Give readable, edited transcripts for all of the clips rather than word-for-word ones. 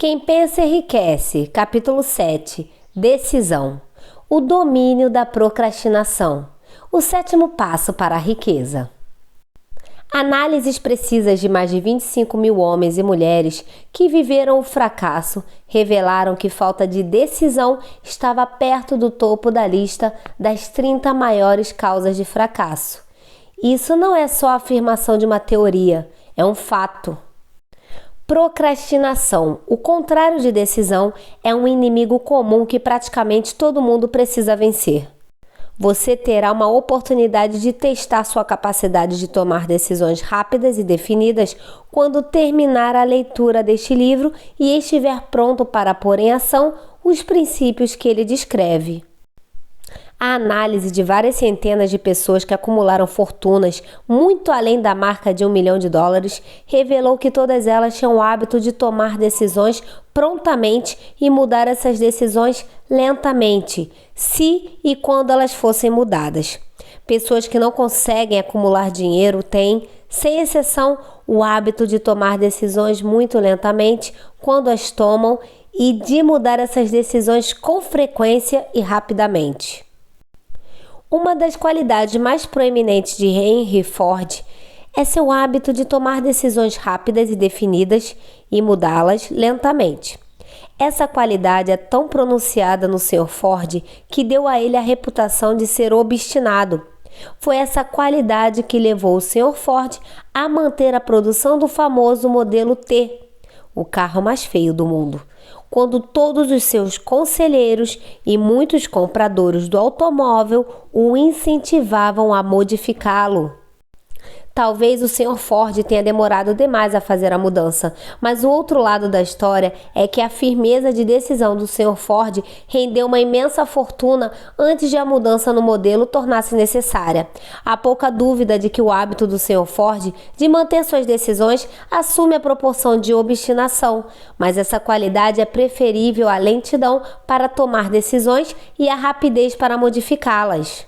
Quem pensa enriquece. Capítulo 7. Decisão. O domínio da procrastinação. O sétimo passo para a riqueza. Análises precisas de mais de 25 mil homens e mulheres que viveram o fracasso revelaram que falta de decisão estava perto do topo da lista das 30 maiores causas de fracasso. Isso não é só a afirmação de uma teoria, é um fato. Procrastinação, o contrário de decisão, é um inimigo comum que praticamente todo mundo precisa vencer. Você terá uma oportunidade de testar sua capacidade de tomar decisões rápidas e definidas quando terminar a leitura deste livro e estiver pronto para pôr em ação os princípios que ele descreve. A análise de várias centenas de pessoas que acumularam fortunas muito além da marca de $1 milhão revelou que todas elas tinham o hábito de tomar decisões prontamente e mudar essas decisões lentamente, se e quando elas fossem mudadas. Pessoas que não conseguem acumular dinheiro têm, sem exceção, o hábito de tomar decisões muito lentamente quando as tomam e de mudar essas decisões com frequência e rapidamente. Uma das qualidades mais proeminentes de Henry Ford é seu hábito de tomar decisões rápidas e definidas e mudá-las lentamente. Essa qualidade é tão pronunciada no Sr. Ford que deu a ele a reputação de ser obstinado. Foi essa qualidade que levou o Sr. Ford a manter a produção do famoso modelo T, o carro mais feio do mundo, quando todos os seus conselheiros e muitos compradores do automóvel o incentivavam a modificá-lo. Talvez o Sr. Ford tenha demorado demais a fazer a mudança, mas o outro lado da história é que a firmeza de decisão do Sr. Ford rendeu uma imensa fortuna antes de a mudança no modelo tornar-se necessária. Há pouca dúvida de que o hábito do Sr. Ford de manter suas decisões assume a proporção de obstinação, mas essa qualidade é preferível à lentidão para tomar decisões e à rapidez para modificá-las.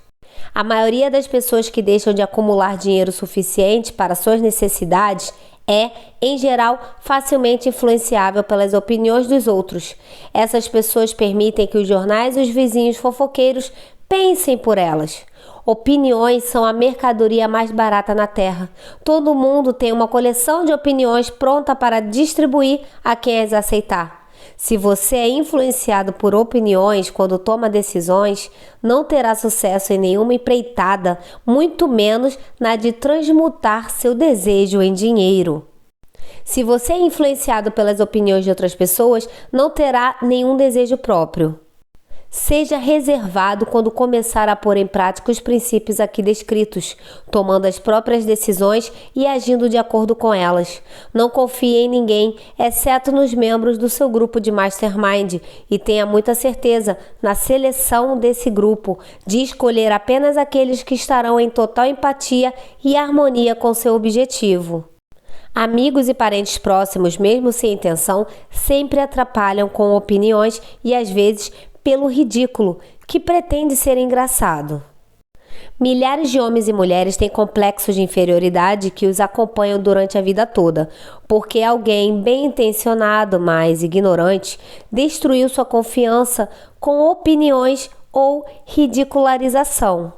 A maioria das pessoas que deixam de acumular dinheiro suficiente para suas necessidades é, em geral, facilmente influenciável pelas opiniões dos outros. Essas pessoas permitem que os jornais e os vizinhos fofoqueiros pensem por elas. Opiniões são a mercadoria mais barata na Terra. Todo mundo tem uma coleção de opiniões pronta para distribuir a quem as aceitar. Se você é influenciado por opiniões quando toma decisões, não terá sucesso em nenhuma empreitada, muito menos na de transmutar seu desejo em dinheiro. Se você é influenciado pelas opiniões de outras pessoas, não terá nenhum desejo próprio. Seja reservado quando começar a pôr em prática os princípios aqui descritos, tomando as próprias decisões e agindo de acordo com elas. Não confie em ninguém, exceto nos membros do seu grupo de Mastermind, e tenha muita certeza, na seleção desse grupo, de escolher apenas aqueles que estarão em total empatia e harmonia com seu objetivo. Amigos e parentes próximos, mesmo sem intenção, sempre atrapalham com opiniões e às vezes pelo ridículo, que pretende ser engraçado. Milhares de homens e mulheres têm complexos de inferioridade que os acompanham durante a vida toda, porque alguém bem intencionado, mas ignorante, destruiu sua confiança com opiniões ou ridicularização.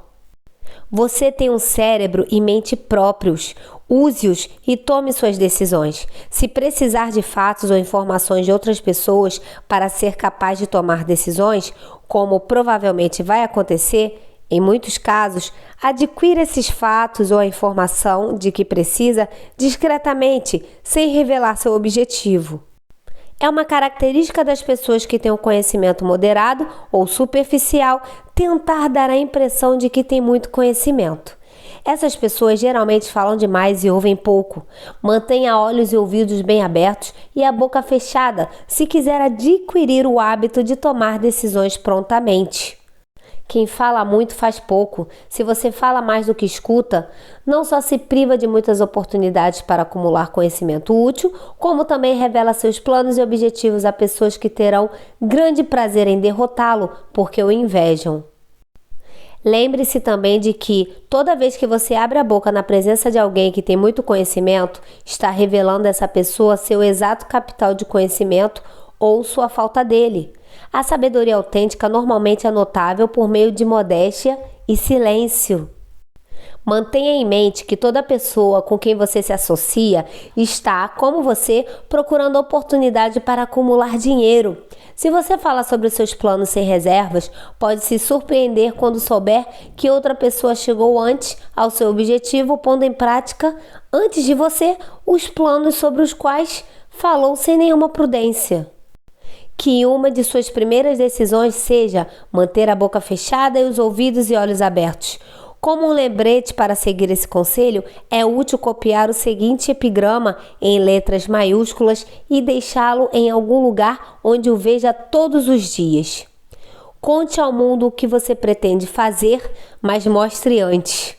Você tem um cérebro e mente próprios. Use-os e tome suas decisões. Se precisar de fatos ou informações de outras pessoas para ser capaz de tomar decisões, como provavelmente vai acontecer, em muitos casos, adquira esses fatos ou a informação de que precisa discretamente, sem revelar seu objetivo. É uma característica das pessoas que têm um conhecimento moderado ou superficial tentar dar a impressão de que tem muito conhecimento. Essas pessoas geralmente falam demais e ouvem pouco. Mantenha olhos e ouvidos bem abertos e a boca fechada se quiser adquirir o hábito de tomar decisões prontamente. Quem fala muito faz pouco. Se você fala mais do que escuta, não só se priva de muitas oportunidades para acumular conhecimento útil, como também revela seus planos e objetivos a pessoas que terão grande prazer em derrotá-lo porque o invejam. Lembre-se também de que, toda vez que você abre a boca na presença de alguém que tem muito conhecimento, está revelando a essa pessoa seu exato capital de conhecimento ou sua falta dele. A sabedoria autêntica normalmente é notável por meio de modéstia e silêncio. Mantenha em mente que toda pessoa com quem você se associa está, como você, procurando oportunidade para acumular dinheiro. Se você fala sobre os seus planos sem reservas, pode se surpreender quando souber que outra pessoa chegou antes ao seu objetivo, pondo em prática, antes de você, os planos sobre os quais falou sem nenhuma prudência. Que uma de suas primeiras decisões seja manter a boca fechada e os ouvidos e olhos abertos. Como um lembrete para seguir esse conselho, é útil copiar o seguinte epigrama em letras maiúsculas e deixá-lo em algum lugar onde o veja todos os dias. Conte ao mundo o que você pretende fazer, mas mostre antes.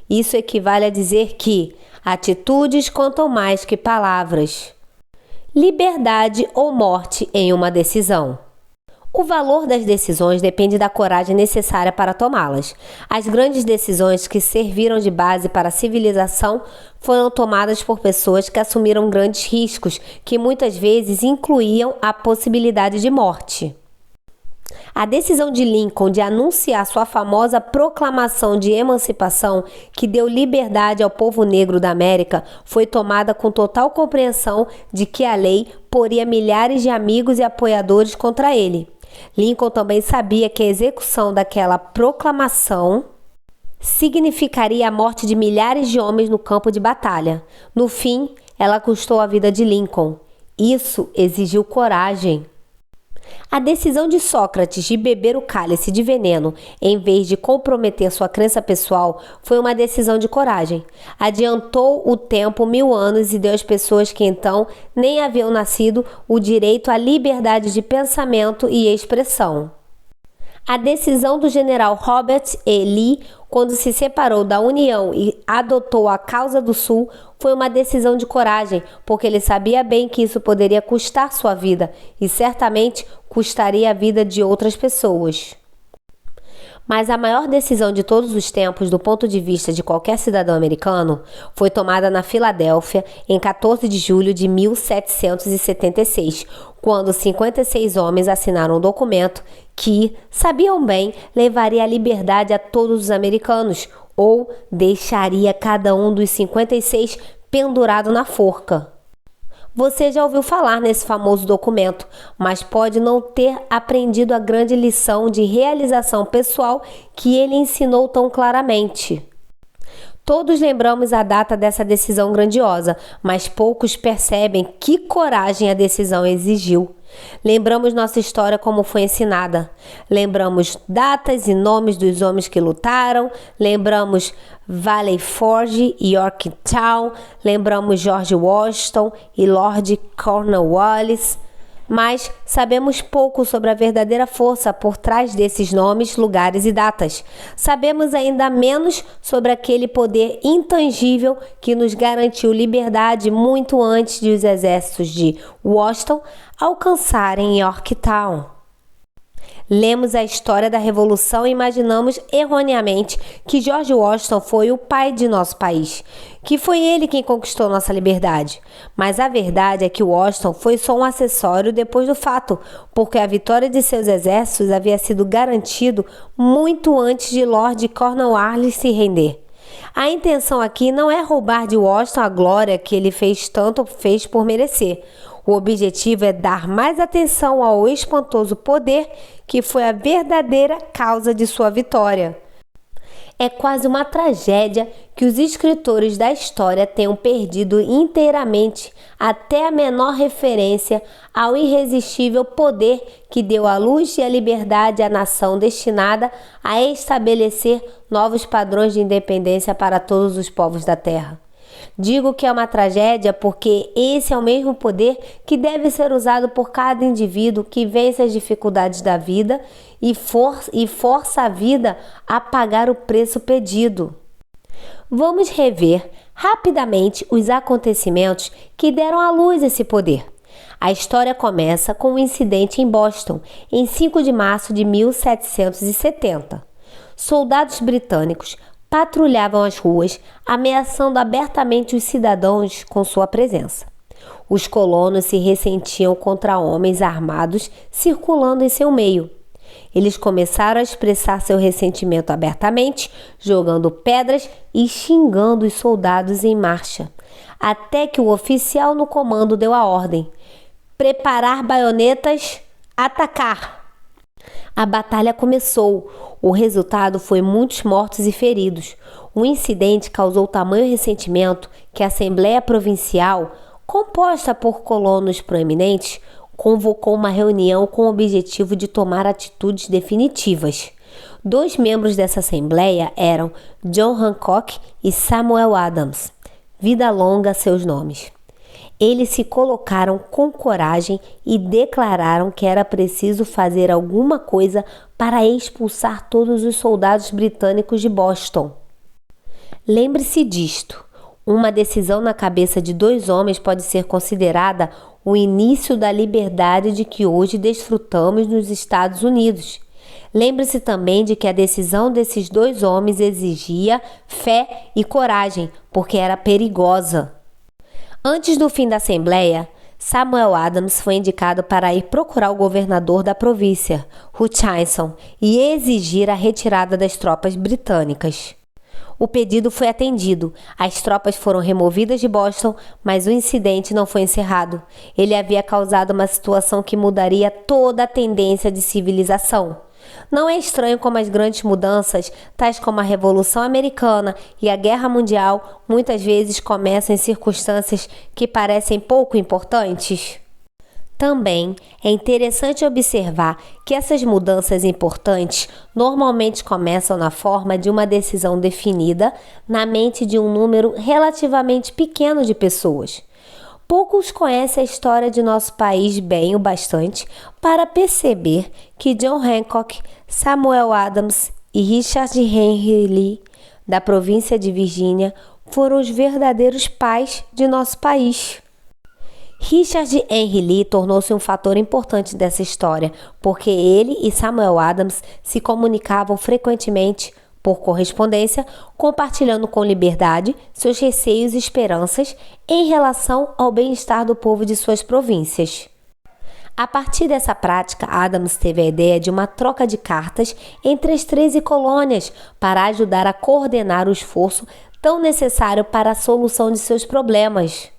Isso equivale a dizer que atitudes contam mais que palavras. Liberdade ou morte em uma decisão. O valor das decisões depende da coragem necessária para tomá-las. As grandes decisões que serviram de base para a civilização foram tomadas por pessoas que assumiram grandes riscos, que muitas vezes incluíam a possibilidade de morte. A decisão de Lincoln de anunciar sua famosa proclamação de emancipação, que deu liberdade ao povo negro da América, foi tomada com total compreensão de que a lei poria milhares de amigos e apoiadores contra ele. Lincoln também sabia que a execução daquela proclamação significaria a morte de milhares de homens no campo de batalha. No fim, ela custou a vida de Lincoln. Isso exigiu coragem. A decisão de Sócrates de beber o cálice de veneno em vez de comprometer sua crença pessoal foi uma decisão de coragem. Adiantou o tempo 1000 anos e deu às pessoas que então nem haviam nascido o direito à liberdade de pensamento e expressão. A decisão do general Robert E. Lee, quando se separou da União e adotou a causa do Sul, foi uma decisão de coragem, porque ele sabia bem que isso poderia custar sua vida e certamente custaria a vida de outras pessoas. Mas a maior decisão de todos os tempos, do ponto de vista de qualquer cidadão americano, foi tomada na Filadélfia em 14 de julho de 1776, quando 56 homens assinaram um documento que, sabiam bem, levaria a liberdade a todos os americanos, ou deixaria cada um dos 56 pendurado na forca. Você já ouviu falar nesse famoso documento, mas pode não ter aprendido a grande lição de realização pessoal que ele ensinou tão claramente. Todos lembramos a data dessa decisão grandiosa, mas poucos percebem que coragem a decisão exigiu. Lembramos nossa história como foi ensinada. Lembramos datas e nomes dos homens que lutaram. Lembramos Valley Forge e Yorktown. Lembramos George Washington e Lord Cornwallis. Mas sabemos pouco sobre a verdadeira força por trás desses nomes, lugares e datas. Sabemos ainda menos sobre aquele poder intangível que nos garantiu liberdade muito antes de os exércitos de Washington alcançarem Yorktown. Lemos a história da Revolução e imaginamos erroneamente que George Washington foi o pai de nosso país, que foi ele quem conquistou nossa liberdade. Mas a verdade é que Washington foi só um acessório depois do fato, porque a vitória de seus exércitos havia sido garantido muito antes de Lord Cornwallis se render. A intenção aqui não é roubar de Washington a glória que ele tanto fez por merecer. O objetivo é dar mais atenção ao espantoso poder que foi a verdadeira causa de sua vitória. É quase uma tragédia que os escritores da história tenham perdido inteiramente até a menor referência ao irresistível poder que deu a luz e a liberdade à nação destinada a estabelecer novos padrões de independência para todos os povos da terra. Digo que é uma tragédia porque esse é o mesmo poder que deve ser usado por cada indivíduo que vence as dificuldades da vida e força a vida a pagar o preço pedido. Vamos rever rapidamente os acontecimentos que deram à luz esse poder. A história começa com um incidente em Boston, em 5 de março de 1770. Soldados britânicos patrulhavam as ruas, ameaçando abertamente os cidadãos com sua presença. Os colonos se ressentiam contra homens armados circulando em seu meio. Eles começaram a expressar seu ressentimento abertamente, jogando pedras e xingando os soldados em marcha, até que o oficial no comando deu a ordem: preparar baionetas, atacar! A batalha começou. O resultado foi muitos mortos e feridos. O incidente causou tamanho ressentimento que a Assembleia Provincial, composta por colonos proeminentes, convocou uma reunião com o objetivo de tomar atitudes definitivas. 2 membros dessa Assembleia eram John Hancock e Samuel Adams. Vida longa a seus nomes. Eles se colocaram com coragem e declararam que era preciso fazer alguma coisa para expulsar todos os soldados britânicos de Boston. Lembre-se disto: uma decisão na cabeça de 2 homens pode ser considerada o início da liberdade de que hoje desfrutamos nos Estados Unidos. Lembre-se também de que a decisão desses 2 homens exigia fé e coragem, porque era perigosa. Antes do fim da Assembleia, Samuel Adams foi indicado para ir procurar o governador da província, Hutchinson, e exigir a retirada das tropas britânicas. O pedido foi atendido. As tropas foram removidas de Boston, mas o incidente não foi encerrado. Ele havia causado uma situação que mudaria toda a tendência de civilização. Não é estranho como as grandes mudanças, tais como a Revolução Americana e a Guerra Mundial, muitas vezes começam em circunstâncias que parecem pouco importantes. Também é interessante observar que essas mudanças importantes normalmente começam na forma de uma decisão definida na mente de um número relativamente pequeno de pessoas. Poucos conhecem a história de nosso país bem o bastante para perceber que John Hancock, Samuel Adams e Richard Henry Lee, da província de Virgínia, foram os verdadeiros pais de nosso país. Richard Henry Lee tornou-se um fator importante dessa história, porque ele e Samuel Adams se comunicavam frequentemente por correspondência, compartilhando com liberdade seus receios e esperanças em relação ao bem-estar do povo de suas províncias. A partir dessa prática, Adams teve a ideia de uma troca de cartas entre as 13 colônias para ajudar a coordenar o esforço tão necessário para a solução de seus problemas.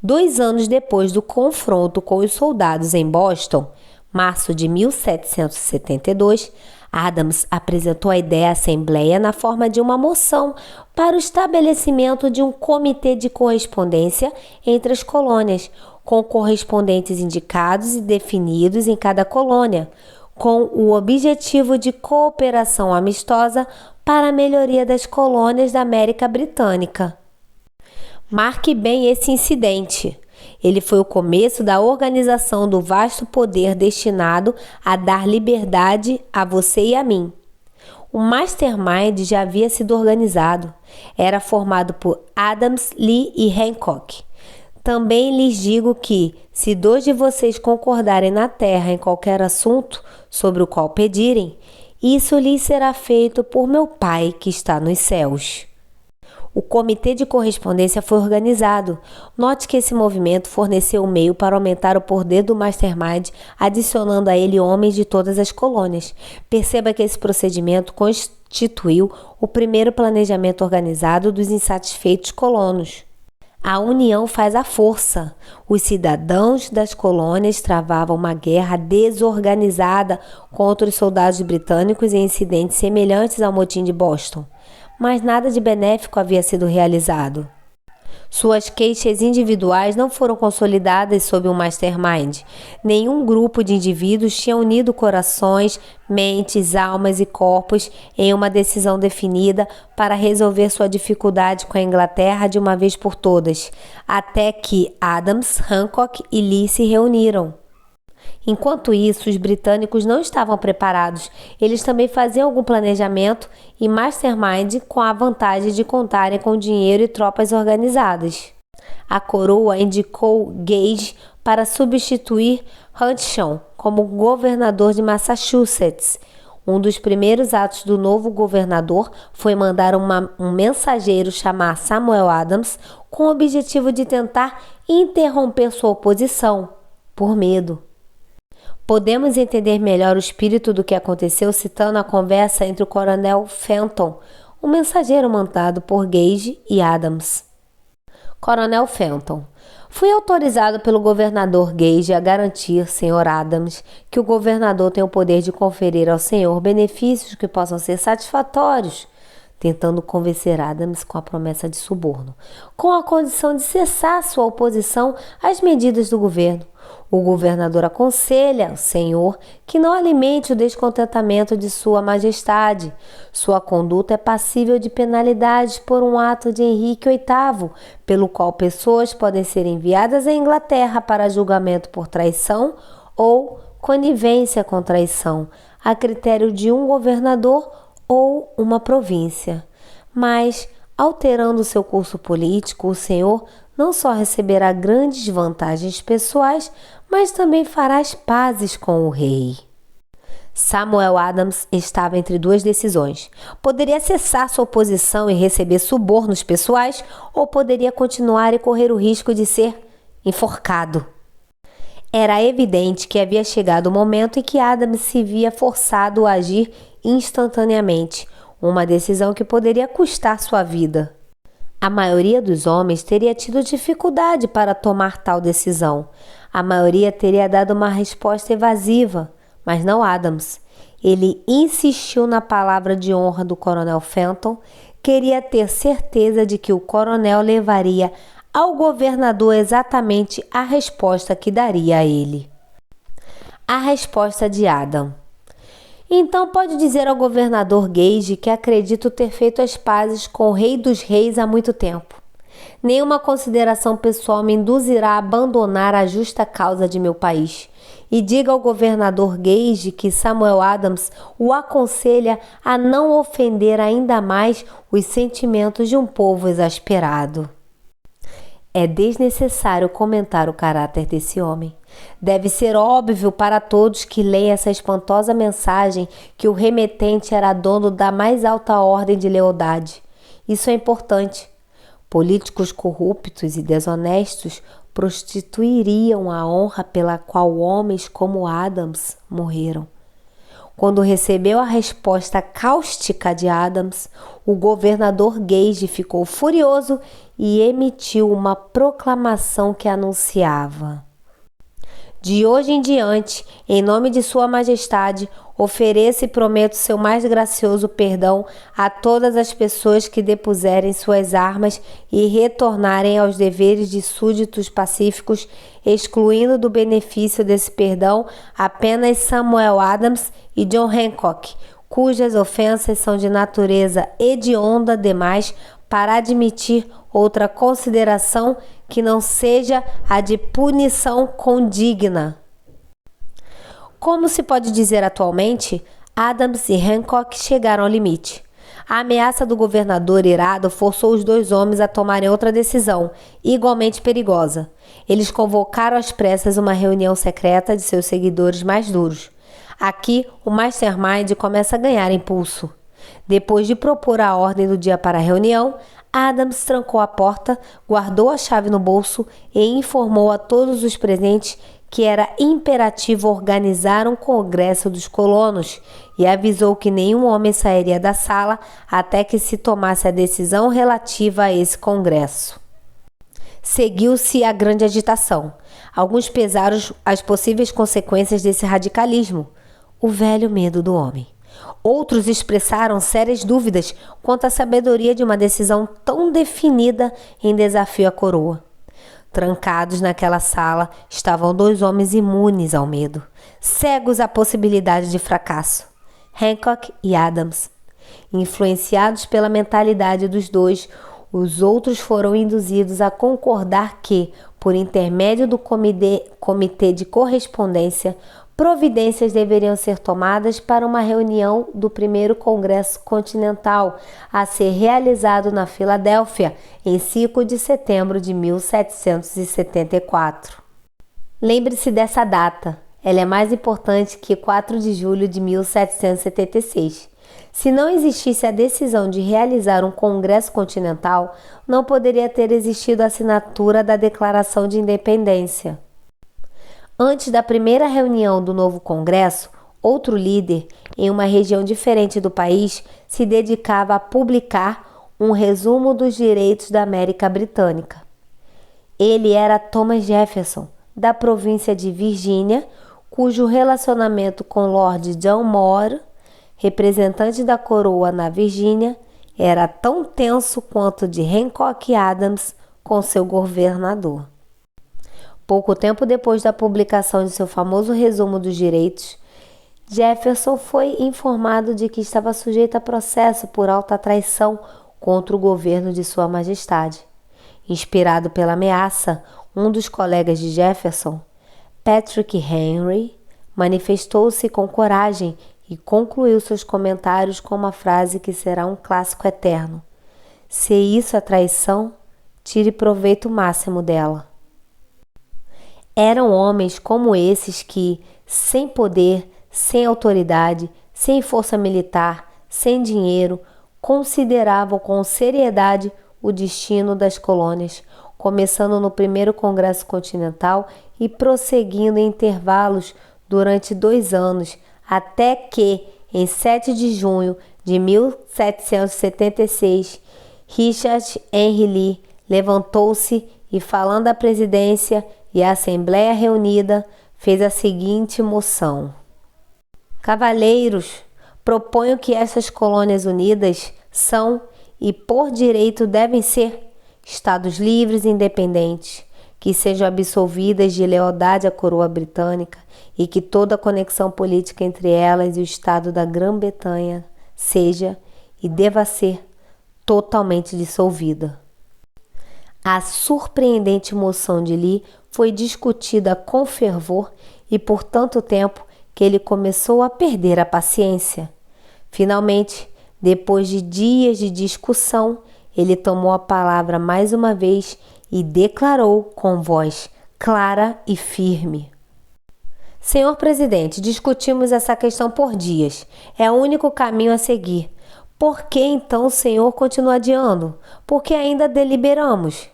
2 anos depois do confronto com os soldados em Boston, março de 1772, Adams apresentou a ideia à Assembleia na forma de uma moção para o estabelecimento de um comitê de correspondência entre as colônias, com correspondentes indicados e definidos em cada colônia, com o objetivo de cooperação amistosa para a melhoria das colônias da América Britânica. Marque bem esse incidente. Ele foi o começo da organização do vasto poder destinado a dar liberdade a você e a mim. O Mastermind já havia sido organizado. Era formado por Adams, Lee e Hancock. Também lhes digo que, se 2 de vocês concordarem na terra em qualquer assunto sobre o qual pedirem, isso lhes será feito por meu Pai que está nos céus. O comitê de correspondência foi organizado. Note que esse movimento forneceu um meio para aumentar o poder do Mastermind, adicionando a ele homens de todas as colônias. Perceba que esse procedimento constituiu o primeiro planejamento organizado dos insatisfeitos colonos. A união faz a força. Os cidadãos das colônias travavam uma guerra desorganizada contra os soldados britânicos em incidentes semelhantes ao motim de Boston. Mas nada de benéfico havia sido realizado. Suas queixas individuais não foram consolidadas sob um mastermind. Nenhum grupo de indivíduos tinha unido corações, mentes, almas e corpos em uma decisão definida para resolver sua dificuldade com a Inglaterra de uma vez por todas, até que Adams, Hancock e Lee se reuniram. Enquanto isso, os britânicos não estavam preparados. Eles também faziam algum planejamento e mastermind com a vantagem de contarem com dinheiro e tropas organizadas. A coroa indicou Gage para substituir Hutchinson como governador de Massachusetts. Um dos primeiros atos do novo governador foi mandar um mensageiro chamar Samuel Adams com o objetivo de tentar interromper sua oposição, por medo. Podemos entender melhor o espírito do que aconteceu citando a conversa entre o coronel Fenton, o mensageiro mandado por Gage e Adams. Coronel Fenton: fui autorizado pelo governador Gage a garantir, Sr. Adams, que o governador tem o poder de conferir ao senhor benefícios que possam ser satisfatórios, tentando convencer Adams com a promessa de suborno, com a condição de cessar sua oposição às medidas do governo. O governador aconselha o senhor que não alimente o descontentamento de sua majestade. Sua conduta é passível de penalidades por um ato de Henrique VIII, pelo qual pessoas podem ser enviadas à Inglaterra para julgamento por traição ou conivência com traição, a critério de um governador ou uma província. Mas, alterando seu curso político, o senhor não só receberá grandes vantagens pessoais, mas também fará as pazes com o rei. Samuel Adams estava entre duas decisões. Poderia cessar sua oposição e receber subornos pessoais, ou poderia continuar e correr o risco de ser enforcado. Era evidente que havia chegado o momento em que Adams se via forçado a agir instantaneamente, uma decisão que poderia custar sua vida. A maioria dos homens teria tido dificuldade para tomar tal decisão. A maioria teria dado uma resposta evasiva, mas não Adams. Ele insistiu na palavra de honra do coronel Fenton, queria ter certeza de que o coronel levaria ao governador exatamente a resposta que daria a ele. A resposta de Adam: então pode dizer ao governador Gage que acredito ter feito as pazes com o rei dos reis há muito tempo. Nenhuma consideração pessoal me induzirá a abandonar a justa causa de meu país. E diga ao governador Gage que Samuel Adams o aconselha a não ofender ainda mais os sentimentos de um povo exasperado. É desnecessário comentar o caráter desse homem. Deve ser óbvio para todos que leem essa espantosa mensagem que o remetente era dono da mais alta ordem de lealdade. Isso é importante. Políticos corruptos e desonestos prostituiriam a honra pela qual homens como Adams morreram. Quando recebeu a resposta cáustica de Adams, o governador Gage ficou furioso e emitiu uma proclamação que anunciava: de hoje em diante, em nome de Sua Majestade, ofereço e prometo seu mais gracioso perdão a todas as pessoas que depuserem suas armas e retornarem aos deveres de súditos pacíficos, excluindo do benefício desse perdão apenas Samuel Adams e John Hancock, cujas ofensas são de natureza hedionda demais para admitir outra consideração que não seja a de punição condigna. Como se pode dizer atualmente, Adams e Hancock chegaram ao limite. A ameaça do governador irado forçou os dois homens a tomarem outra decisão, igualmente perigosa. Eles convocaram às pressas uma reunião secreta de seus seguidores mais duros. Aqui, o Mastermind começa a ganhar impulso. Depois de propor a ordem do dia para a reunião, Adams trancou a porta, guardou a chave no bolso e informou a todos os presentes que era imperativo organizar um congresso dos colonos e avisou que nenhum homem sairia da sala até que se tomasse a decisão relativa a esse congresso. Seguiu-se a grande agitação. Alguns pesaram as possíveis consequências desse radicalismo, o velho medo do homem. Outros expressaram sérias dúvidas quanto à sabedoria de uma decisão tão definida em desafio à coroa. Trancados naquela sala estavam dois homens imunes ao medo, cegos à possibilidade de fracasso: Hancock e Adams. Influenciados pela mentalidade dos dois, os outros foram induzidos a concordar que, por intermédio do comitê de correspondência, providências deveriam ser tomadas para uma reunião do primeiro Congresso Continental a ser realizado na Filadélfia em 5 de setembro de 1774. Lembre-se dessa data. Ela é mais importante que 4 de julho de 1776. Se não existisse a decisão de realizar um Congresso Continental, não poderia ter existido a assinatura da Declaração de Independência. Antes da primeira reunião do novo Congresso, outro líder, em uma região diferente do país, se dedicava a publicar um resumo dos direitos da América Britânica. Ele era Thomas Jefferson, da província de Virgínia, cujo relacionamento com Lord John Moore, representante da coroa na Virgínia, era tão tenso quanto de Hancock Adams com seu governador. Pouco tempo depois da publicação de seu famoso resumo dos direitos, Jefferson foi informado de que estava sujeito a processo por alta traição contra o governo de Sua Majestade. Inspirado pela ameaça, um dos colegas de Jefferson, Patrick Henry, manifestou-se com coragem e concluiu seus comentários com uma frase que será um clássico eterno: "Se isso é traição, tire proveito máximo dela." Eram homens como esses que, sem poder, sem autoridade, sem força militar, sem dinheiro, consideravam com seriedade o destino das colônias, começando no primeiro Congresso Continental e prosseguindo em intervalos durante 2 anos, até que, em 7 de junho de 1776, Richard Henry Lee levantou-se e, falando à presidência e à Assembleia reunida, fez a seguinte moção: "Cavalheiros, proponho que essas colônias unidas são e por direito devem ser estados livres e independentes, que sejam absolvidas de lealdade à coroa britânica e que toda conexão política entre elas e o Estado da Grã-Bretanha seja e deva ser totalmente dissolvida." A surpreendente moção de Lee foi discutida com fervor e por tanto tempo que ele começou a perder a paciência. Finalmente, depois de dias de discussão, ele tomou a palavra mais uma vez e declarou com voz clara e firme: "Senhor presidente, discutimos essa questão por dias. É o único caminho a seguir. Por que então o senhor continua adiando? Por que ainda deliberamos?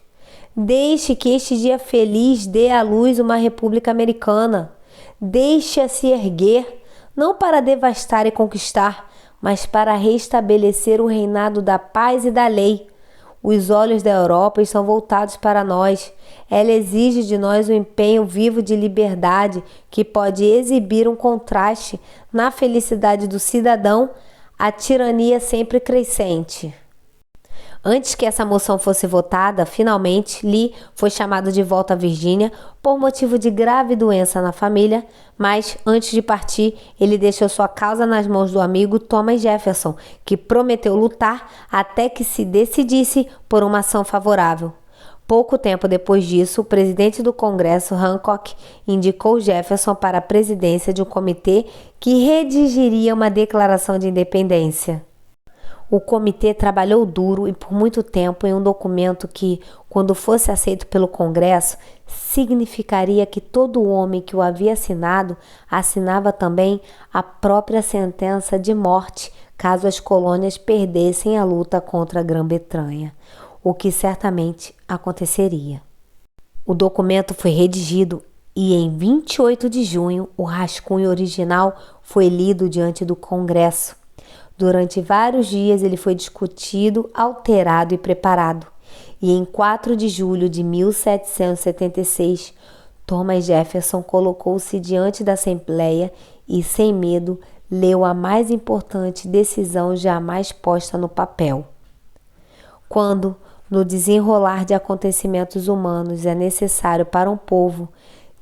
Deixe que este dia feliz dê à luz uma república americana. Deixe-a se erguer, não para devastar e conquistar, mas para restabelecer o reinado da paz e da lei. Os olhos da Europa estão voltados para nós. Ela exige de nós um empenho vivo de liberdade que pode exibir um contraste na felicidade do cidadão à tirania sempre crescente." Antes que essa moção fosse votada, finalmente, Lee foi chamado de volta à Virgínia por motivo de grave doença na família, mas, antes de partir, ele deixou sua causa nas mãos do amigo Thomas Jefferson, que prometeu lutar até que se decidisse por uma ação favorável. Pouco tempo depois disso, o presidente do Congresso, Hancock, indicou Jefferson para a presidência de um comitê que redigiria uma declaração de independência. O comitê trabalhou duro e por muito tempo em um documento que, quando fosse aceito pelo Congresso, significaria que todo homem que o havia assinado assinava também a própria sentença de morte caso as colônias perdessem a luta contra a Grã-Bretanha, o que certamente aconteceria. O documento foi redigido e em 28 de junho o rascunho original foi lido diante do Congresso. Durante vários dias ele foi discutido, alterado e preparado. E em 4 de julho de 1776, Thomas Jefferson colocou-se diante da Assembleia e, sem medo, leu a mais importante decisão jamais posta no papel. Quando, no desenrolar de acontecimentos humanos, é necessário para um povo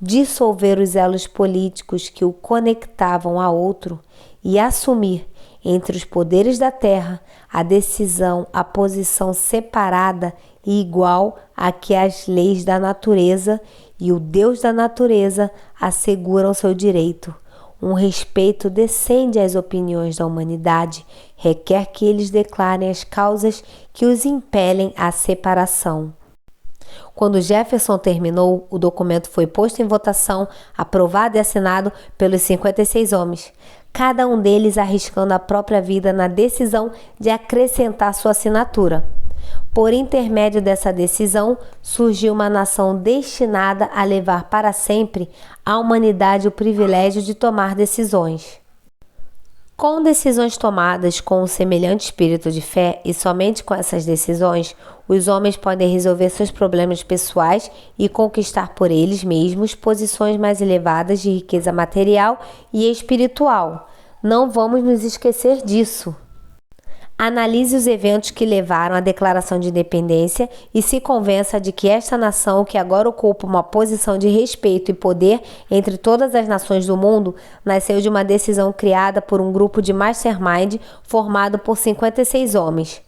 dissolver os elos políticos que o conectavam a outro e assumir entre os poderes da terra a posição separada e igual a que as leis da natureza e o Deus da natureza asseguram seu direito. Um respeito decente às opiniões da humanidade requer que eles declarem as causas que os impelem à separação. Quando Jefferson terminou, o documento foi posto em votação, aprovado e assinado pelos 56 homens, cada um deles arriscando a própria vida na decisão de acrescentar sua assinatura. Por intermédio dessa decisão, surgiu uma nação destinada a levar para sempre à humanidade o privilégio de tomar decisões. Com decisões tomadas com um semelhante espírito de fé e somente com essas decisões, os homens podem resolver seus problemas pessoais e conquistar por eles mesmos posições mais elevadas de riqueza material e espiritual. Não vamos nos esquecer disso. Analise os eventos que levaram à Declaração de Independência e se convença de que esta nação, que agora ocupa uma posição de respeito e poder entre todas as nações do mundo, nasceu de uma decisão criada por um grupo de mastermind formado por 56 homens.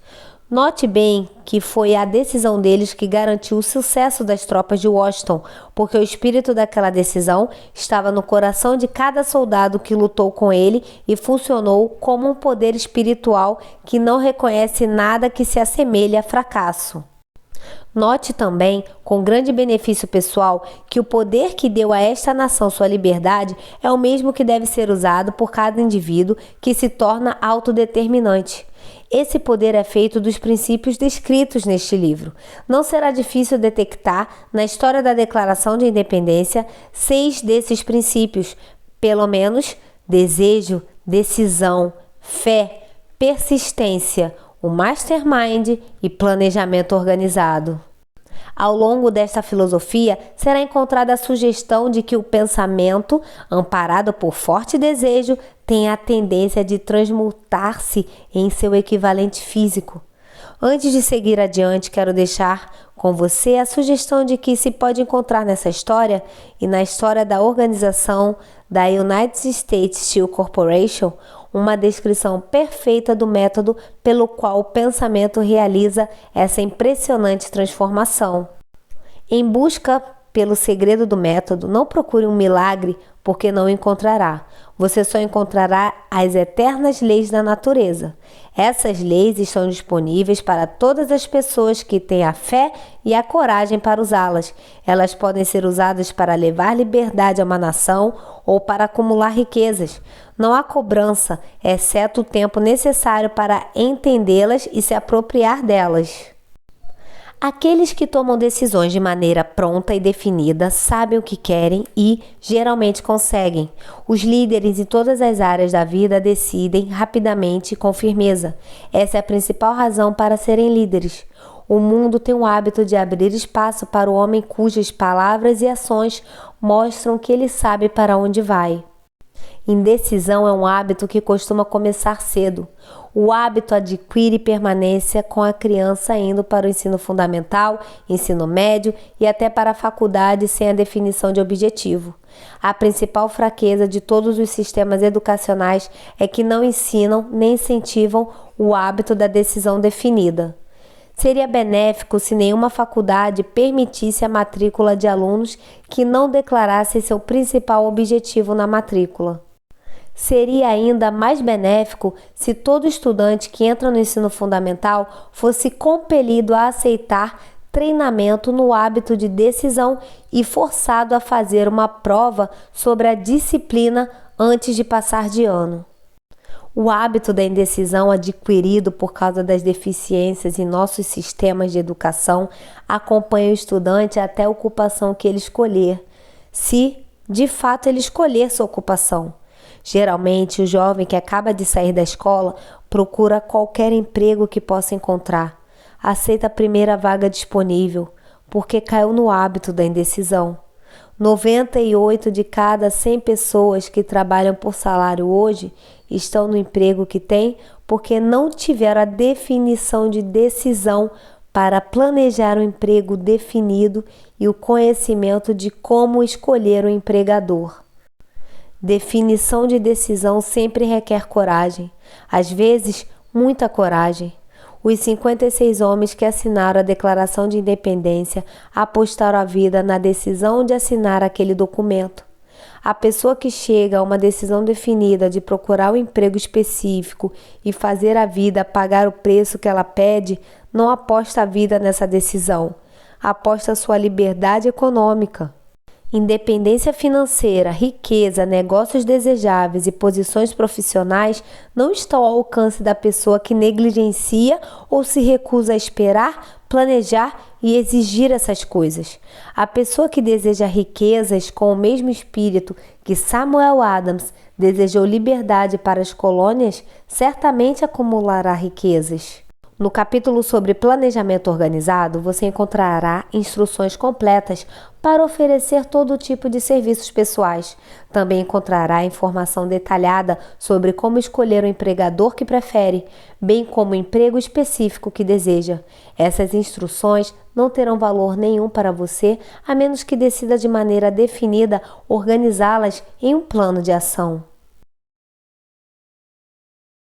Note bem que foi a decisão deles que garantiu o sucesso das tropas de Washington, porque o espírito daquela decisão estava no coração de cada soldado que lutou com ele e funcionou como um poder espiritual que não reconhece nada que se assemelhe a fracasso. Note também, com grande benefício pessoal, que o poder que deu a esta nação sua liberdade é o mesmo que deve ser usado por cada indivíduo que se torna autodeterminante. Esse poder é feito dos princípios descritos neste livro. Não será difícil detectar, na história da Declaração de Independência, 6 desses princípios, pelo menos: desejo, decisão, fé, persistência, o mastermind e planejamento organizado. Ao longo desta filosofia, será encontrada a sugestão de que o pensamento, amparado por forte desejo, tem a tendência de transmutar-se em seu equivalente físico. Antes de seguir adiante, quero deixar com você a sugestão de que se pode encontrar nessa história e na história da organização da United States Steel Corporation uma descrição perfeita do método pelo qual o pensamento realiza essa impressionante transformação. Em busca pelo segredo do método, não procure um milagre, porque não o encontrará. Você só encontrará as eternas leis da natureza. Essas leis estão disponíveis para todas as pessoas que têm a fé e a coragem para usá-las. Elas podem ser usadas para levar liberdade a uma nação ou para acumular riquezas. Não há cobrança, exceto o tempo necessário para entendê-las e se apropriar delas. Aqueles que tomam decisões de maneira pronta e definida sabem o que querem e, geralmente, conseguem. Os líderes em todas as áreas da vida decidem rapidamente e com firmeza. Essa é a principal razão para serem líderes. O mundo tem o hábito de abrir espaço para o homem cujas palavras e ações mostram que ele sabe para onde vai. Indecisão é um hábito que costuma começar cedo. O hábito adquire permanência com a criança indo para o ensino fundamental, ensino médio e até para a faculdade sem a definição de objetivo. A principal fraqueza de todos os sistemas educacionais é que não ensinam nem incentivam o hábito da decisão definida. Seria benéfico se nenhuma faculdade permitisse a matrícula de alunos que não declarassem seu principal objetivo na matrícula. Seria ainda mais benéfico se todo estudante que entra no ensino fundamental fosse compelido a aceitar treinamento no hábito de decisão e forçado a fazer uma prova sobre a disciplina antes de passar de ano. O hábito da indecisão adquirido por causa das deficiências em nossos sistemas de educação acompanha o estudante até a ocupação que ele escolher, se de fato ele escolher sua ocupação. Geralmente, o jovem que acaba de sair da escola procura qualquer emprego que possa encontrar. Aceita a primeira vaga disponível, porque caiu no hábito da indecisão. 98 de cada 100 pessoas que trabalham por salário hoje estão no emprego que têm porque não tiveram a definição de decisão para planejar um emprego definido e o conhecimento de como escolher o empregador. Definição de decisão sempre requer coragem, às vezes muita coragem. Os 56 homens que assinaram a Declaração de Independência apostaram a vida na decisão de assinar aquele documento. A pessoa que chega a uma decisão definida de procurar um emprego específico e fazer a vida pagar o preço que ela pede, não aposta a vida nessa decisão. aposta sua liberdade econômica. Independência financeira, riqueza, negócios desejáveis e posições profissionais não estão ao alcance da pessoa que negligencia ou se recusa a esperar, planejar e exigir essas coisas. A pessoa que deseja riquezas com o mesmo espírito que Samuel Adams desejou liberdade para as colônias, certamente acumulará riquezas. No capítulo sobre planejamento organizado, você encontrará instruções completas para oferecer todo tipo de serviços pessoais. Também encontrará informação detalhada sobre como escolher o empregador que prefere, bem como o emprego específico que deseja. Essas instruções não terão valor nenhum para você, a menos que decida de maneira definida organizá-las em um plano de ação.